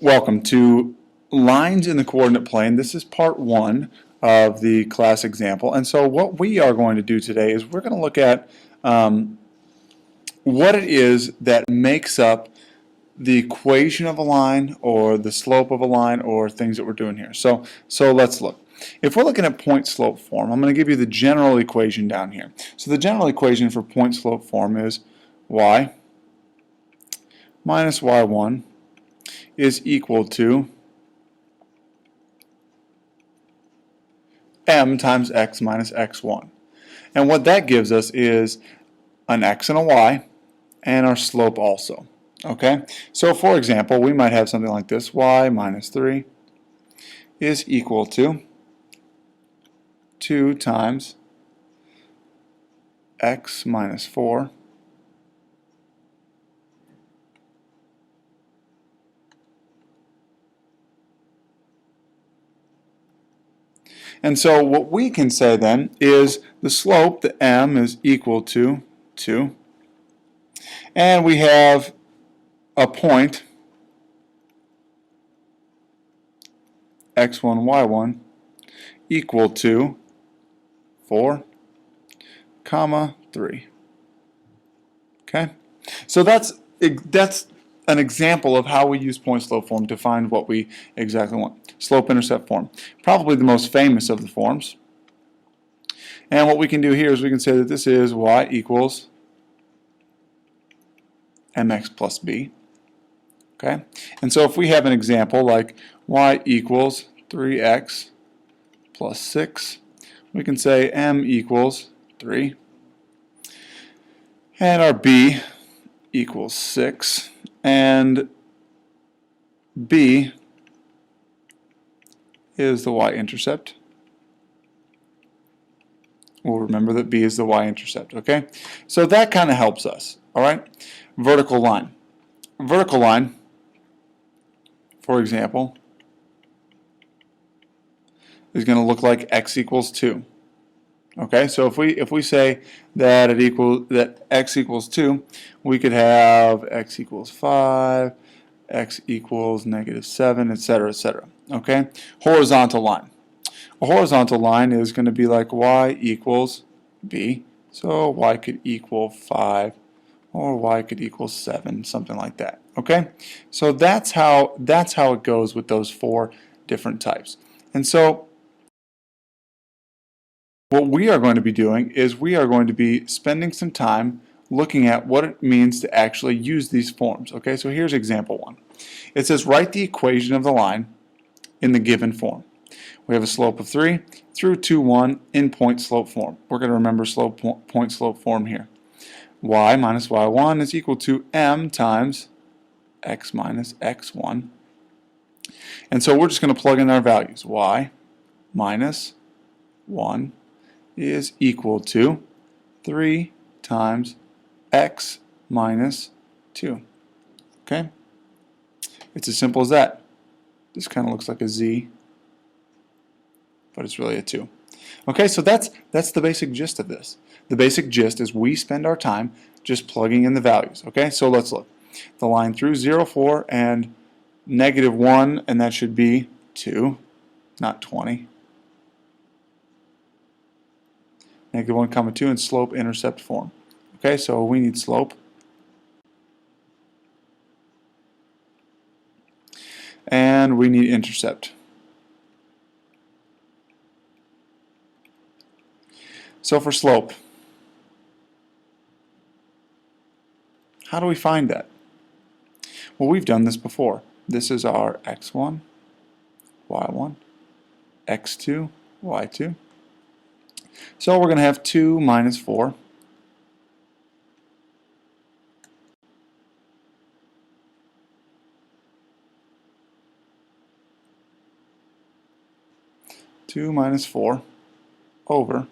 Welcome to Lines in the Coordinate Plane. This is part one of the class example. And so what we are going to do today is we're going to look at what it is that makes up the equation of a line or the slope of a line or things that we're doing here. So let's look. If we're looking at point slope form, I'm going to give you the general equation down here. So the general equation for point slope form is y minus y1 is equal to m times x minus x1. And what that gives us is an x and a y and our slope also. Okay, so for example, we might have something like this: y minus 3 is equal to 2 times x minus 4 And so what we can say then is the slope, the m, is equal to 2. And we have a point, x1, y1, equal to 4, comma 3. Okay? So that's an example of how we use point slope form to find what we exactly want. Slope-intercept form. Probably the most famous of the forms. And what we can do here is we can say that this is y equals mx plus b. Okay? And so if we have an example like y equals 3x plus 6, we can say m equals 3. And our b equals 6. And b is the y-intercept. We'll remember that b is the y-intercept, okay? So that kind of helps us, all right? Vertical line. Vertical line, for example, is going to look like x equals 2. Okay, so if we say that x equals 2, we could have x equals 5, x equals -7, etc., etc. Okay, horizontal line. A horizontal line is going to be like y equals b, so y could equal 5 or y could equal 7, something like that. Okay, so that's how it goes with those 4 different types. And so what we are going to be doing is we are going to be spending some time looking at what it means to actually use these forms. Okay, so here's example 1. It says write the equation of the line in the given form. We have a slope of 3 through 2, 1 in point slope form. We're going to remember point slope form here. Y minus y1 is equal to m times x minus x1. And so we're just going to plug in our values. Y minus 1 is equal to 3 times x minus 2. Okay? It's as simple as that. This kind of looks like a z, but it's really a 2. Okay, so that's the basic gist of this. The basic gist is we spend our time just plugging in the values. Okay, so let's look. The line through 0, 4, and -1, and that should be 2, not 20. -1, comma 2 in slope-intercept form. Okay, so we need slope. And we need intercept. So for slope, how do we find that? Well, we've done this before. This is our x1, y1, x2, y2. So we're going to have 2 minus 4. Over,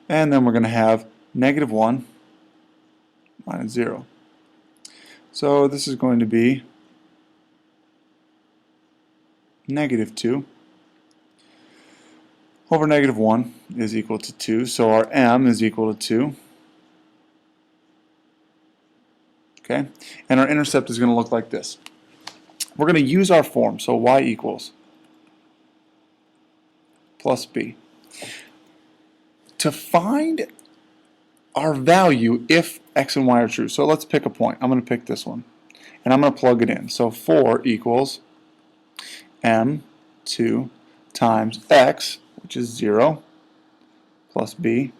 and then we're going to have -1 minus 0. So this is going to be -2 over -1 is equal to 2. So our m is equal to 2. Okay, and our intercept is going to look like this. we're going to use our form. So y equals plus b. To find our value if x and y are true. So let's pick a point. I'm going to pick this one. And I'm going to plug it in. So 4 equals m2 times x, which is 0, plus b.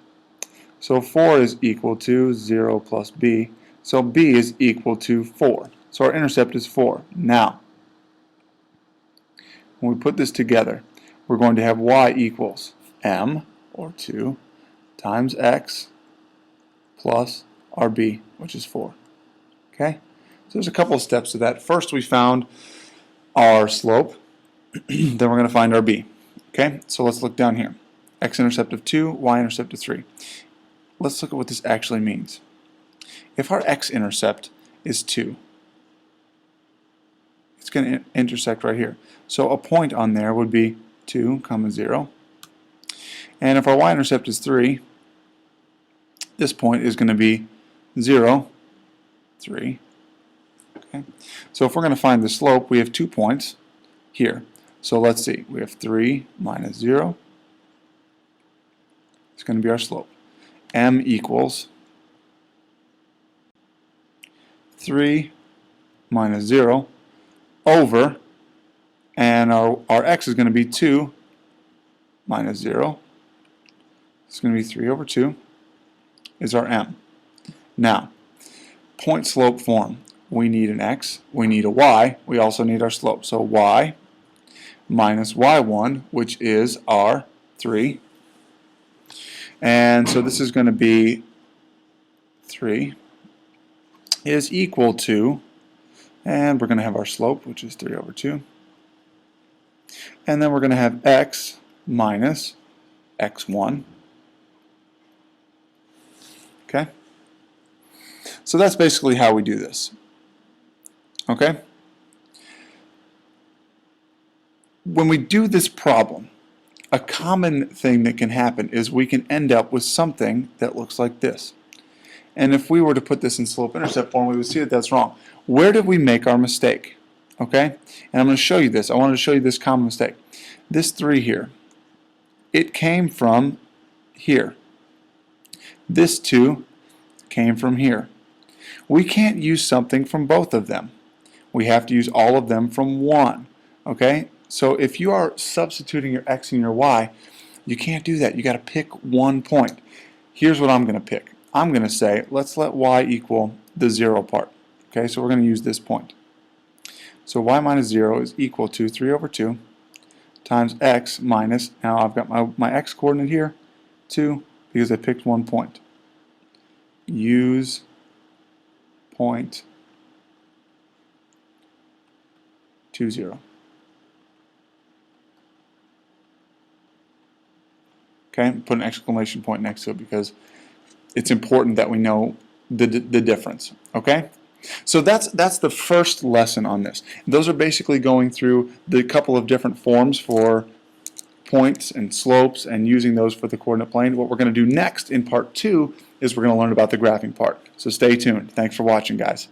So 4 is equal to 0 plus b. So b is equal to 4. So our intercept is 4. Now, when we put this together, we're going to have y equals m, or 2, times x plus our b, which is 4. Okay? So there's a couple of steps to that. First, we found our slope. Then we're going to find our b. Okay? So let's look down here. X-intercept of 2, y-intercept of 3. Let's look at what this actually means. If our x-intercept is 2, it's going to intersect right here. So a point on there would be 2, 0. And if our y-intercept is 3, this point is going to be 0, 3. Okay. So if we're going to find the slope, we have 2 points here. So let's see. We have 3 minus 0. It's going to be our slope. M equals 3 minus 0 over, and our x is going to be 2 minus 0. It's going to be 3 over 2 is our m. Now, point slope form. We need an x, we need a y, we also need our slope. So y minus y1, which is our 3. And so this is going to be 3 is equal to, and we're going to have our slope, which is 3 over 2. And then we're going to have x minus x1. Okay? So that's basically how we do this. Okay? When we do this problem, a common thing that can happen is we can end up with something that looks like this. And if we were to put this in slope-intercept form, we would see that that's wrong. Where did we make our mistake? Okay? And I'm going to show you this. I wanted to show you this common mistake. This 3 here, it came from here. This 2 came from here. We can't use something from both of them. We have to use all of them from one. Okay? So if you are substituting your x and your y, you can't do that. You got to pick one point. Here's what I'm going to pick. I'm going to say, let's let y equal the 0 part. Okay, so we're going to use this point. So y minus 0 is equal to 3 over 2 times x minus, now I've got my x coordinate here, 2, because I picked one point. Use point 2, 0. Okay, put an exclamation point next to it because it's important that we know the difference. Okay, so that's the first lesson on this. Those are basically going through the couple of different forms for points and slopes and using those for the coordinate plane. What we're going to do next in part 2 is we're going to learn about the graphing part. So stay tuned. Thanks for watching, guys.